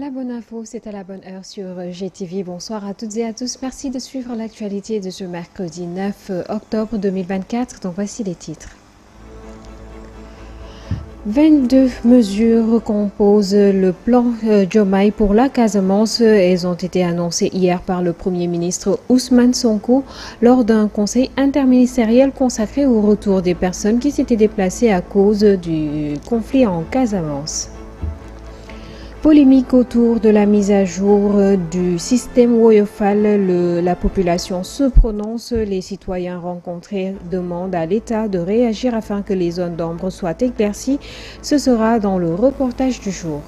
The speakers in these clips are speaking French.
La bonne info, c'est à la bonne heure sur GTV. Bonsoir à toutes et à tous. Merci de suivre l'actualité de ce mercredi 9 octobre 2024. Donc voici les titres. 22 mesures composent le plan Diomaye pour la Casamance. Elles ont été annoncées hier par le Premier ministre Ousmane Sonko lors d'un conseil interministériel consacré au retour des personnes qui s'étaient déplacées à cause du conflit en Casamance. Polémique autour de la mise à jour du système Woyofal. La population se prononce. Les citoyens rencontrés demandent à l'État de réagir afin que les zones d'ombre soient éclaircies. Ce sera dans le reportage du jour.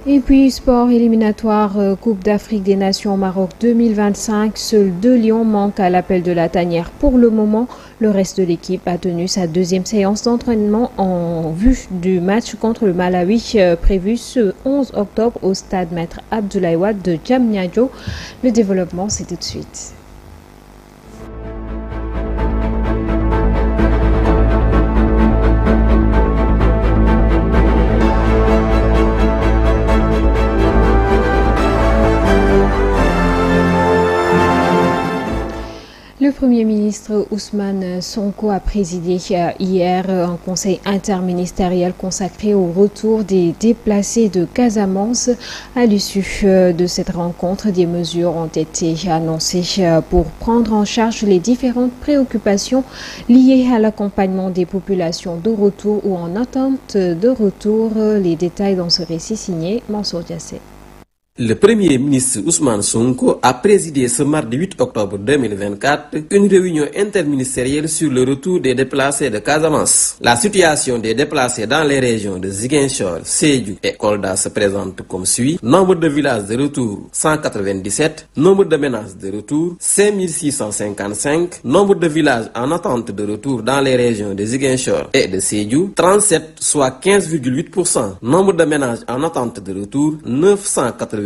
Et puis, sport éliminatoire, Coupe d'Afrique des Nations Maroc 2025. Seuls 2 Lions manquent à l'appel de la tanière pour le moment. Le reste de l'équipe a tenu sa deuxième séance d'entraînement en vue du match contre le Malawi prévu ce 11 octobre au stade Maître Abdoulaye Wade de Diamniadio. Le développement, c'est tout de suite. Le Premier ministre Ousmane Sonko a présidé hier un conseil interministériel consacré au retour des déplacés de Casamance. À l'issue de cette rencontre, des mesures ont été annoncées pour prendre en charge les différentes préoccupations liées à l'accompagnement des populations de retour ou en attente de retour. Les détails dans ce récit signé Mansour Diassé. Le Premier ministre Ousmane Sonko a présidé ce mardi 8 octobre 2024 une réunion interministérielle sur le retour des déplacés de Casamance. La situation des déplacés dans les régions de Ziguinchor, Sédhiou et Kolda se présente comme suit. Nombre de villages de retour 197, nombre de ménages de retour 5655, nombre de villages en attente de retour dans les régions de Ziguinchor et de Sédhiou 37, soit 15,8%, nombre de ménages en attente de retour 992,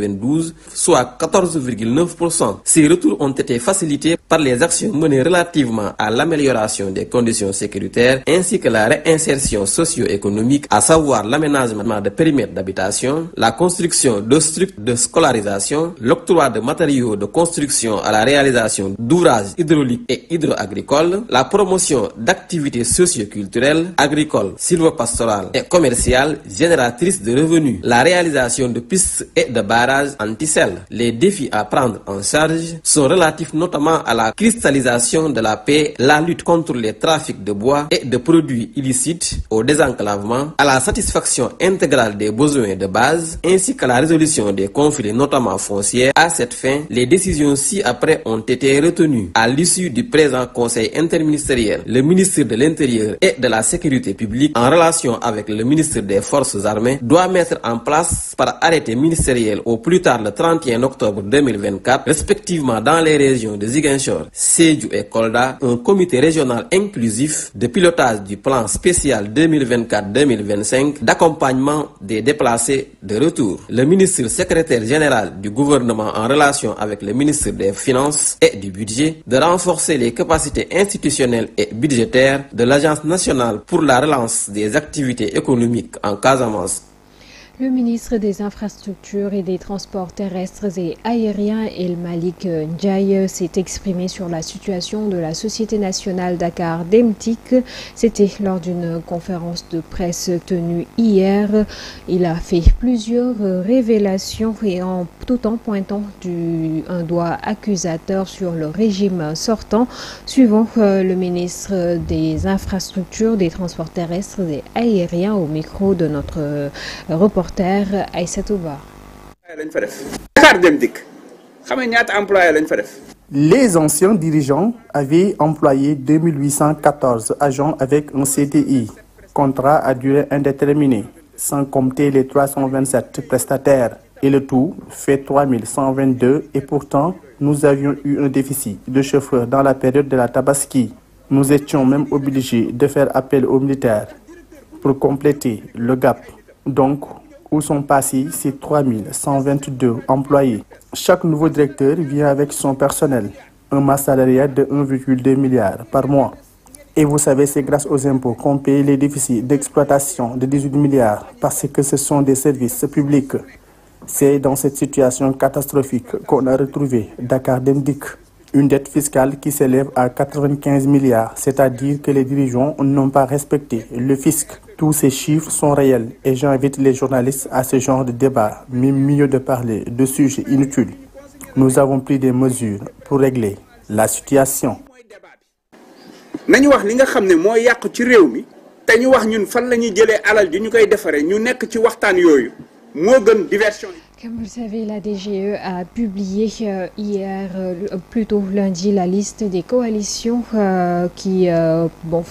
soit 14,9%. Ces retours ont été facilités par les actions menées relativement à l'amélioration des conditions sécuritaires ainsi que la réinsertion socio-économique, à savoir l'aménagement de périmètres d'habitation, la construction de structures de scolarisation, l'octroi de matériaux de construction à la réalisation d'ouvrages hydrauliques et hydro-agricoles, la promotion d'activités socio-culturelles, agricoles, sylvopastorales et commerciales génératrices de revenus, la réalisation de pistes et de barrages anti-sel. Les défis à prendre en charge sont relatifs notamment à la cristallisation de la paix, la lutte contre les trafics de bois et de produits illicites, au désenclavement, à la satisfaction intégrale des besoins de base, ainsi qu'à la résolution des conflits notamment fonciers. À cette fin, les décisions ci-après ont été retenues. À l'issue du présent conseil interministériel, le ministre de l'Intérieur et de la Sécurité publique, en relation avec le ministre des Forces armées, doit mettre en place par arrêté ministériel au plus tard le 31 octobre 2024, respectivement dans les régions de Ziguinchor, Sédhiou et Kolda, un comité régional inclusif de pilotage du plan spécial 2024-2025 d'accompagnement des déplacés de retour. Le ministre secrétaire général du gouvernement, en relation avec le ministre des Finances et du Budget, de renforcer les capacités institutionnelles et budgétaires de l'Agence nationale pour la relance des activités économiques en Casamance. Le ministre des Infrastructures et des Transports terrestres et aériens, El Malik Ndiaye, s'est exprimé sur la situation de la Société nationale Dakar Demtik. C'était lors d'une conférence de presse tenue hier. Il a fait plusieurs révélations et tout en pointant un doigt accusateur sur le régime sortant. Suivant le ministre des Infrastructures, des Transports terrestres et aériens au micro de notre reporter Aïssatou Ba. Les anciens dirigeants avaient employé 2814 agents avec un CDI, contrat à durée indéterminée, sans compter les 327 prestataires. Et le tout fait 3122 et pourtant, nous avions eu un déficit de chauffeurs dans la période de la Tabaski. Nous étions même obligés de faire appel aux militaires pour compléter le gap. Donc, où sont passés ces 3122 employés? Chaque nouveau directeur vient avec son personnel, un masse salarial de 1,2 milliard par mois. Et vous savez, c'est grâce aux impôts qu'on paye les déficits d'exploitation de 18 milliards parce que ce sont des services publics. C'est dans cette situation catastrophique qu'on a retrouvé Dakar Dem Dikk, une dette fiscale qui s'élève à 95 milliards, c'est-à-dire que les dirigeants n'ont pas respecté le fisc. Tous ces chiffres sont réels et j'invite les journalistes à ce genre de débat, mais mieux de parler de sujets inutiles. Nous avons pris des mesures pour régler la situation. nañu wax li nga xam ne moo yàqu ci réew mi te ñu wax ñun fan la ñuy jëlee alal ji ñu koy defaree ñu nekk ci waxtaan yooyu moo gën diversion. Comme vous le savez, la DGE a publié hier, plutôt lundi, la liste des coalitions qui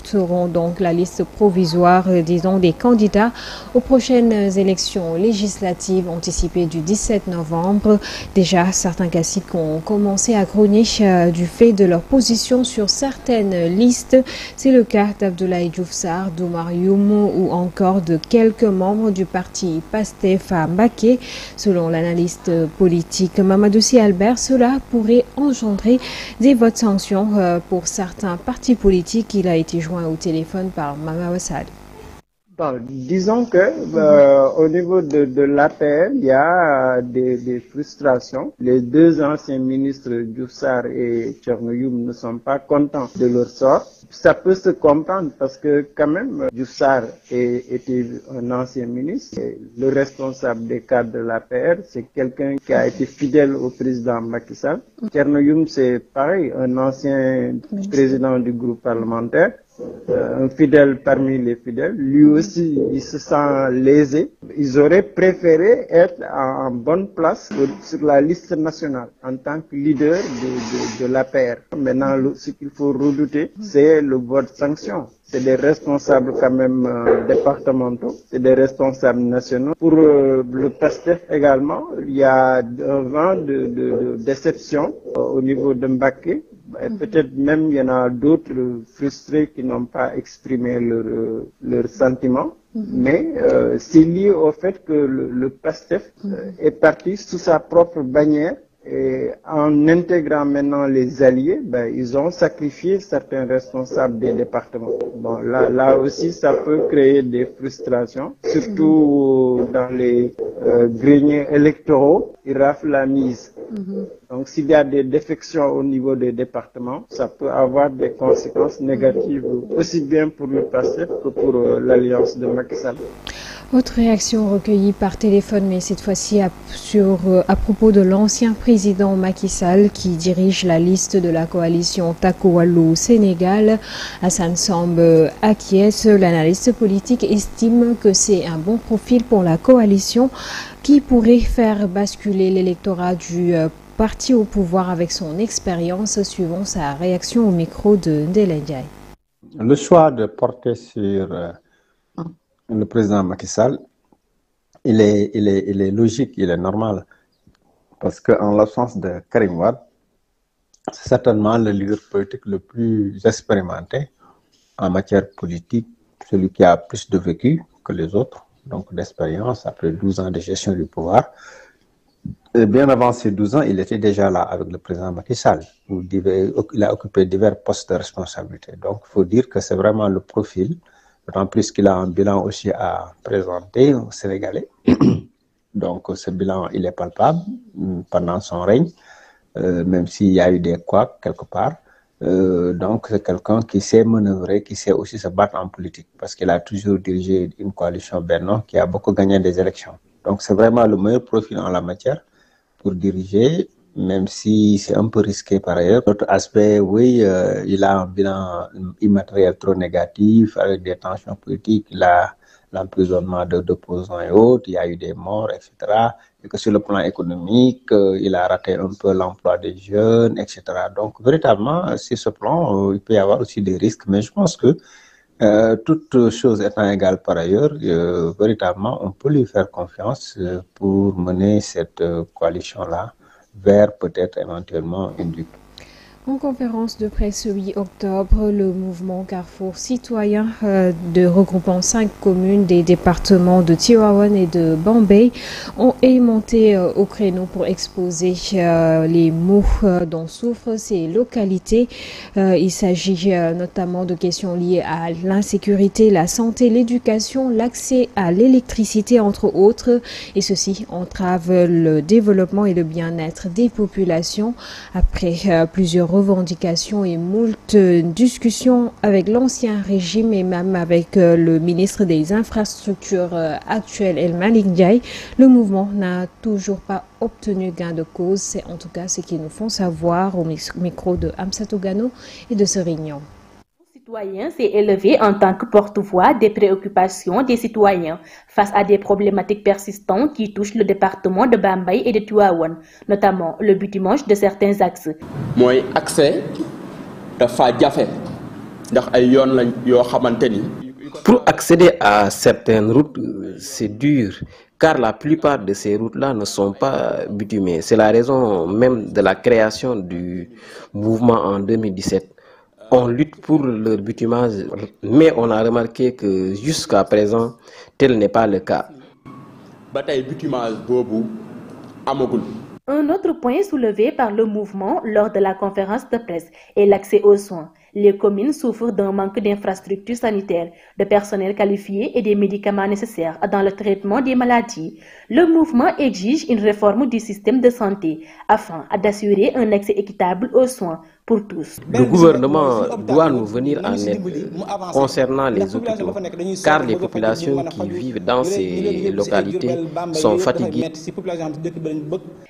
seront donc la liste provisoire, disons, des candidats aux prochaines élections législatives anticipées du 17 novembre. Déjà, certains caciques ont commencé à grogner du fait de leur position sur certaines listes. C'est le cas d'Abdoulaye Diouf Sarr, d'Oumar Youm ou encore de quelques membres du parti Pastef à Mbacké. Selon l'analyste politique Mamadou Sy Albert, cela pourrait engendrer des votes sanctions pour certains partis politiques. Il a été joint au téléphone par Mama Wassad. Bon, disons que au niveau de l'APR, il y a des frustrations. Les deux anciens ministres, Diouf Sarr et Thierno Youm, ne sont pas contents de leur sort. Ça peut se comprendre parce que quand même, Diouf Sarr était un ancien ministre. Et le responsable des cadres de l'APR, c'est quelqu'un qui a été fidèle au président Macky Sall. Thierno Youm, c'est pareil, un ancien président du groupe parlementaire. Un fidèle parmi les fidèles, lui aussi il se sent lésé. Ils auraient préféré être en bonne place sur la liste nationale en tant que leader de l'APR. Maintenant, ce qu'il faut redouter, c'est le vote sanction. C'est des responsables quand même départementaux, c'est des responsables nationaux. Pour le PASTEF également, il y a un vent de déception au niveau de Mbacké. Peut-être même il y en a d'autres frustrés qui n'ont pas exprimé leurs sentiments. Mais c'est lié au fait que le PASTEF est parti sous sa propre bannière. Et en intégrant maintenant les alliés, ils ont sacrifié certains responsables des départements. Bon, là aussi, ça peut créer des frustrations, surtout dans les greniers électoraux. Ils raflent la mise. Donc, s'il y a des défections au niveau des départements, ça peut avoir des conséquences négatives aussi bien pour le PASTEF que pour l'alliance de Macky Sall. Autre réaction recueillie par téléphone, mais cette fois-ci à propos de l'ancien président Macky Sall qui dirige la liste de la coalition Takku Wallu Sénégal. Hassan Samb acquiesce. L'analyste politique estime que c'est un bon profil pour la coalition qui pourrait faire basculer l'électorat du parti au pouvoir avec son expérience, suivant sa réaction au micro de Ndella Ndiaye. Le choix de porter sur le président Macky Sall, il est logique, il est normal. Parce qu'en l'absence de Karim Wade, c'est certainement le leader politique le plus expérimenté en matière politique, celui qui a plus de vécu que les autres, donc d'expérience, après 12 ans de gestion du pouvoir. Et bien avant ces 12 ans, il était déjà là avec le président Macky Sall, où il a occupé divers postes de responsabilité. Donc il faut dire que c'est vraiment le profil. D'autant plus qu'il a un bilan aussi à présenter aux Sénégalais. Donc ce bilan, il est palpable pendant son règne, même s'il y a eu des couacs quelque part. Donc c'est quelqu'un qui sait manœuvrer, qui sait aussi se battre en politique, parce qu'il a toujours dirigé une coalition Benno qui a beaucoup gagné des élections. Donc c'est vraiment le meilleur profil en la matière pour diriger, même si c'est un peu risqué par ailleurs. D'autres aspects, oui, il a un bilan immatériel trop négatif, avec des tensions politiques, l'emprisonnement d'opposants et autres, il y a eu des morts, etc. Et que sur le plan économique, il a raté un peu l'emploi des jeunes, etc. Donc, véritablement, sur ce plan, il peut y avoir aussi des risques, mais je pense que toutes choses étant égales par ailleurs, véritablement, on peut lui faire confiance pour mener cette coalition-là vers peut-être éventuellement une victoire. En conférence de presse ce 8 octobre, le mouvement Carrefour citoyen de regroupant 5 communes des départements de Tivaouane et de Bambey est monté au créneau pour exposer les maux dont souffrent ces localités. Il s'agit notamment de questions liées à l'insécurité, la santé, l'éducation, l'accès à l'électricité, entre autres. Et ceci entrave le développement et le bien-être des populations. Après plusieurs revendications et moult discussions avec l'ancien régime et même avec le ministre des Infrastructures actuel, El Malick Ndiaye, le mouvement n'a toujours pas obtenu gain de cause. C'est en tout cas ce qu'ils nous font savoir au micro de Amsatou Gano et de Serignan. Le citoyen s'est élevé en tant que porte-voix des préoccupations des citoyens face à des problématiques persistantes qui touchent le département de Bambey et de Tivaouane, notamment le bitumage de certains axes. Moi, accès dafa jafe ndax ay yoon lañ yo xamanteni. Pour accéder à certaines routes, c'est dur, car la plupart de ces routes-là ne sont pas bitumées. C'est la raison même de la création du mouvement en 2017. On lutte pour leur bitumage, mais on a remarqué que jusqu'à présent, tel n'est pas le cas. Un autre point soulevé par le mouvement lors de la conférence de presse est l'accès aux soins. Les communes souffrent d'un manque d'infrastructures sanitaires, de personnel qualifié et des médicaments nécessaires dans le traitement des maladies. Le mouvement exige une réforme du système de santé afin d'assurer un accès équitable aux soins pour tous. Le gouvernement doit nous venir en aide concernant les hôpitaux, car les populations qui vivent dans ces localités sont fatiguées.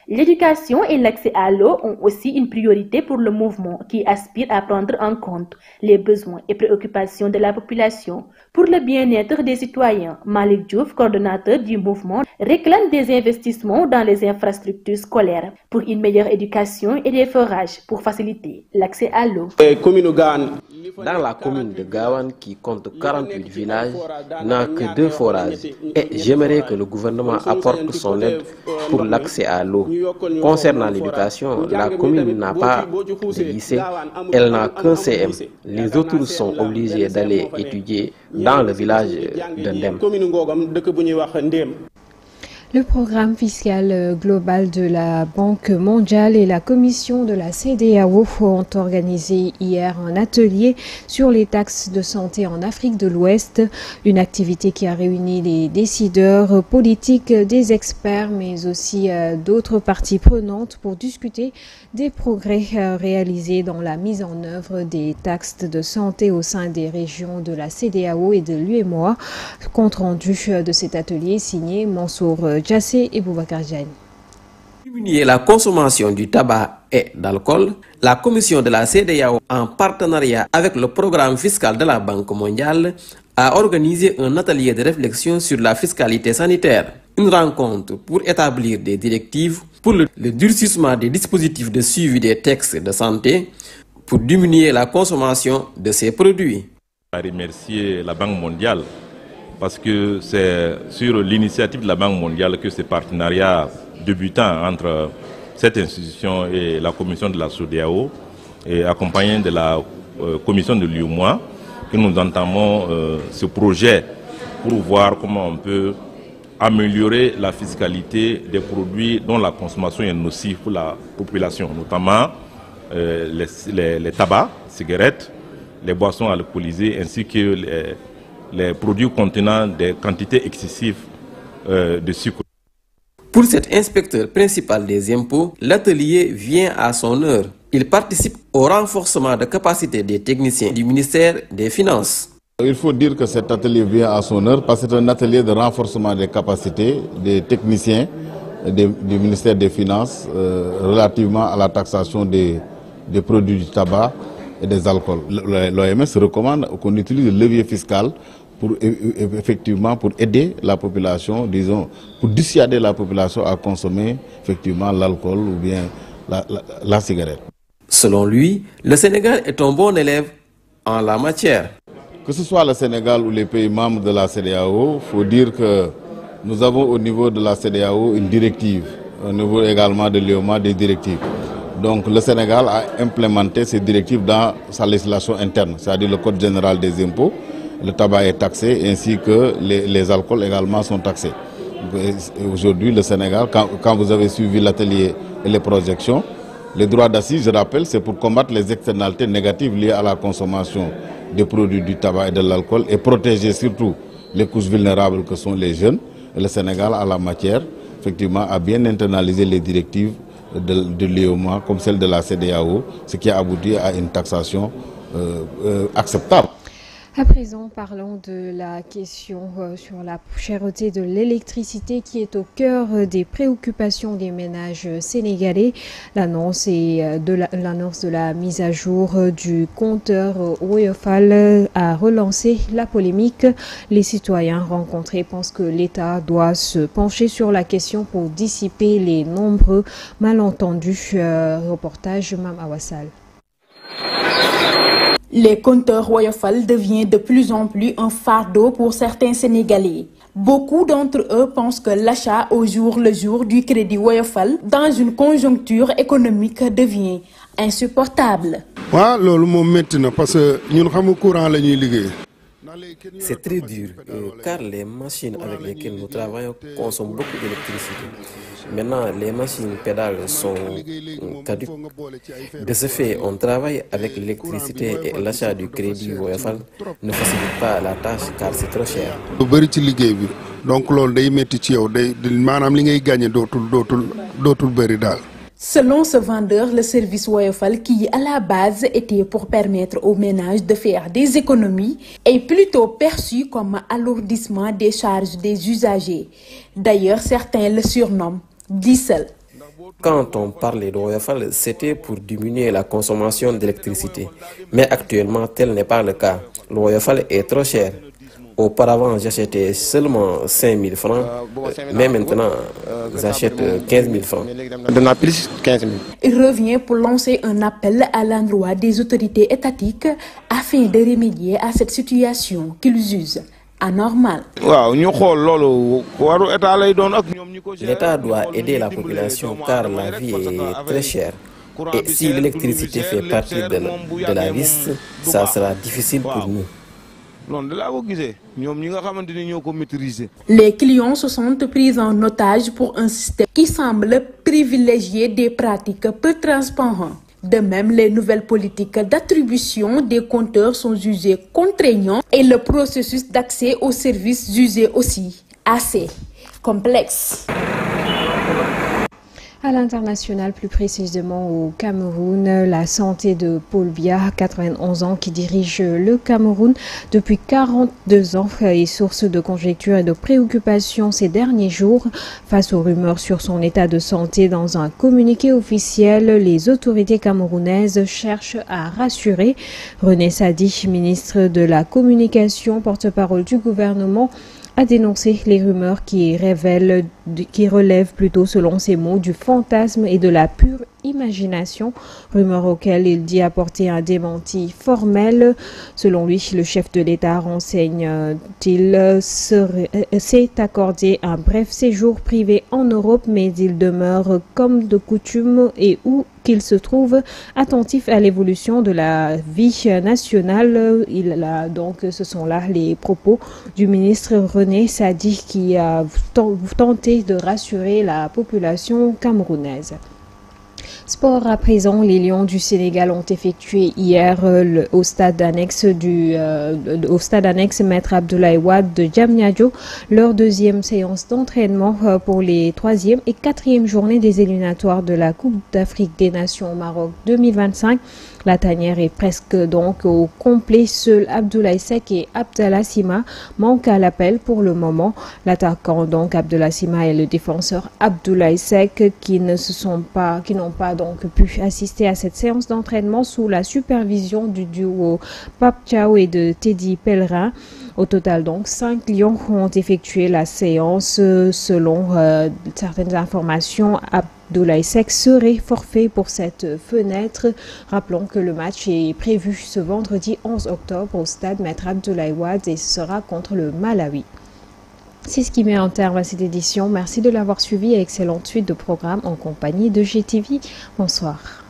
L'éducation et l'accès à l'eau ont aussi une priorité pour le mouvement qui aspire à prendre en compte les besoins et préoccupations de la population. Pour le bien-être des citoyens, Malick Diouf, coordonnateur du mouvement, réclame des investissements dans les infrastructures scolaires pour une meilleure éducation et des forages pour faciliter l'accès à l'eau. Dans la commune de Gawane, qui compte 48 villages, n'a que 2 forages. Et j'aimerais que le gouvernement apporte son aide pour l'accès à l'eau. Concernant l'éducation, la commune n'a pas de lycée, elle n'a qu'un CM. Les autres sont obligés d'aller étudier dans le village de Ndem. Le programme fiscal global de la Banque mondiale et la commission de la CEDEAO ont organisé hier un atelier sur les taxes de santé en Afrique de l'Ouest, une activité qui a réuni les décideurs politiques, des experts, mais aussi d'autres parties prenantes pour discuter des progrès réalisés dans la mise en œuvre des taxes de santé au sein des régions de la CEDEAO et de l'UEMOA. Compte rendu de cet atelier signé Mansour Djassé et Boubacar Diagne. Diminuer la consommation du tabac et d'alcool, la commission de la CEDEAO, en partenariat avec le programme fiscal de la Banque mondiale, a organisé un atelier de réflexion sur la fiscalité sanitaire. Une rencontre pour établir des directives pour le durcissement des dispositifs de suivi des textes de santé pour diminuer la consommation de ces produits. Je remercie la Banque mondiale parce que c'est sur l'initiative de la Banque mondiale que ce partenariat débutant entre cette institution et la commission de la CEDEAO et accompagné de la commission de l'UEMOA que nous entamons ce projet pour voir comment on peut améliorer la fiscalité des produits dont la consommation est nocive pour la population, notamment les tabacs, cigarettes, les boissons alcoolisées ainsi que les produits contenant des quantités excessives de sucre. Pour cet inspecteur principal des impôts, l'atelier vient à son heure. Il participe au renforcement de capacité des techniciens du ministère des Finances. Il faut dire que cet atelier vient à son heure parce que c'est un atelier de renforcement des capacités des techniciens du ministère des Finances relativement à la taxation des produits du tabac et des alcools. L'OMS recommande qu'on utilise le levier fiscal pour effectivement pour aider la population, disons, pour dissuader la population à consommer effectivement l'alcool ou bien la cigarette. Selon lui, le Sénégal est un bon élève en la matière. Que ce soit le Sénégal ou les pays membres de la CEDEAO, il faut dire que nous avons au niveau de la CEDEAO une directive, au niveau également de l'UEMOA des directives. Donc le Sénégal a implémenté ces directives dans sa législation interne, c'est-à-dire le Code général des impôts. Le tabac est taxé ainsi que les alcools également sont taxés. Aujourd'hui, le Sénégal, quand vous avez suivi l'atelier et les projections, les droits d'assises, je rappelle, c'est pour combattre les externalités négatives liées à la consommation des produits du tabac et de l'alcool et protéger surtout les couches vulnérables que sont les jeunes. Et le Sénégal, à la matière, effectivement, a bien internalisé les directives de l'UEMOA comme celle de la CEDEAO, ce qui a abouti à une taxation acceptable. À présent, parlons de la question sur la cherté de l'électricité qui est au cœur des préoccupations des ménages sénégalais. L'annonce de la mise à jour du compteur Woyofal a relancé la polémique. Les citoyens rencontrés pensent que l'État doit se pencher sur la question pour dissiper les nombreux malentendus. Reportage Mam Awassal. Les compteurs Woyofal deviennent de plus en plus un fardeau pour certains Sénégalais. Beaucoup d'entre eux pensent que l'achat au jour le jour du crédit Woyofal dans une conjoncture économique devient insupportable. C'est très dur car les machines avec lesquelles nous travaillons consomment beaucoup d'électricité. Maintenant, les machines pédales sont caduques. De ce fait, on travaille avec l'électricité et l'achat du crédit Woyofal ne facilite pas la tâche car c'est trop cher. Selon ce vendeur, le service Woyofal, qui à la base était pour permettre aux ménages de faire des économies, est plutôt perçu comme alourdissement des charges des usagers. D'ailleurs, certains le surnomment diesel. Quand on parlait de Woyofal, c'était pour diminuer la consommation d'électricité. Mais actuellement, tel n'est pas le cas. Le Woyofal est trop cher. Auparavant, j'achetais seulement 5 000 francs, mais maintenant, j'achète 15 000 francs. Il revient pour lancer un appel à l'endroit des autorités étatiques afin de remédier à cette situation qu'ils jugent anormale. L'État doit aider la population car la vie est très chère. Et si l'électricité fait partie de la liste, ça sera difficile pour nous. Les clients se sentent pris en otage pour un système qui semble privilégier des pratiques peu transparentes. De même, les nouvelles politiques d'attribution des compteurs sont jugées contraignantes et le processus d'accès aux services jugé aussi assez complexe. À l'international, plus précisément au Cameroun, la santé de Paul Biya, 91 ans, qui dirige le Cameroun depuis 42 ans, est source de conjectures et de préoccupations ces derniers jours. Face aux rumeurs sur son état de santé, dans un communiqué officiel, les autorités camerounaises cherchent à rassurer. René Sadi, ministre de la Communication, porte-parole du gouvernement, a dénoncé les rumeurs qui relèvent plutôt, selon ses mots, du fantasme et de la pure imagination, rumeurs auxquelles il dit apporter un démenti formel. Selon lui, le chef de l'État renseigne-t-il s'est accordé un bref séjour privé en Europe, mais il demeure comme de coutume et où qu'il se trouve attentif à l'évolution de la vie nationale. Ce sont là les propos du ministre René Sadi qui a tenté de rassurer la population camerounaise. Sport à présent, les Lions du Sénégal ont effectué hier au stade annexe Maître Abdoulaye Wade de Diamniadio leur deuxième séance d'entraînement pour les 3e et 4e journées des éliminatoires de la Coupe d'Afrique des Nations au Maroc 2025. La tanière est presque donc au complet. Seuls Abdoulaye Seck et Abdallah Sima manquent à l'appel pour le moment. L'attaquant donc Abdallah Sima et le défenseur Abdoulaye Seck qui n'ont pas donc pu assister à cette séance d'entraînement sous la supervision du duo Pape Thiaw et de Teddy Pellerin. Au total, donc, 5 Lions ont effectué la séance. Selon certaines informations, Abdoulaye Seck serait forfait pour cette fenêtre. Rappelons que le match est prévu ce vendredi 11 octobre au stade Maître Abdoulaye Wade et sera contre le Malawi. C'est ce qui met un terme à cette édition. Merci de l'avoir suivi et excellente suite de programmes en compagnie de GTV. Bonsoir.